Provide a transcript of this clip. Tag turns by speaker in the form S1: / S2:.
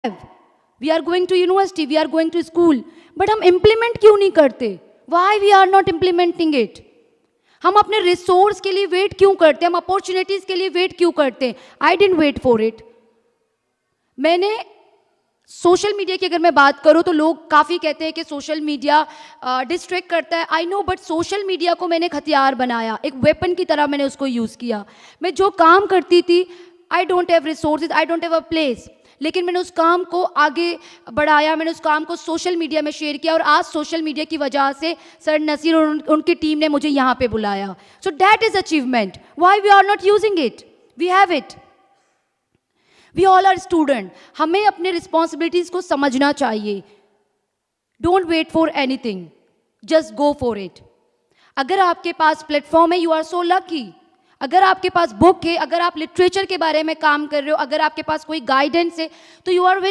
S1: We are going to university, we are going to school, but हम implement क्यों नहीं करते? Why we are not implementing it? हम अपने रिसोर्स के लिए वेट क्यों करते? हम अपॉर्चुनिटीज के लिए वेट क्यों करते? आई डेंट वेट फॉर इट। मैंने सोशल मीडिया की अगर मैं बात करूं तो लोग काफ़ी कहते हैं कि सोशल मीडिया डिस्ट्रैक्ट करता है। I know, but social media को मैंने एक हथियार बनाया, एक वेपन की तरह मैंने उसको यूज़ किया। मैं जो काम करती थी, I don't have resources, I don't have a place, लेकिन मैंने उस काम को आगे बढ़ाया, मैंने उस काम को सोशल मीडिया में शेयर किया, और आज सोशल मीडिया की वजह से सर नसीर और उनकी टीम ने मुझे यहाँ पे बुलाया। So that is achievement. Why we are not using it? We have it. We all are student. हमें अपने रिस्पॉन्सिबिलिटीज को समझना चाहिए। Don't wait for anything, just go for it. अगर आपके पास प्लेटफॉर्म है, यू आर सो लकी। अगर आपके पास बुक है, अगर आप लिटरेचर के बारे में काम कर रहे हो, अगर आपके पास कोई गाइडेंस है, तो यू आर वेरी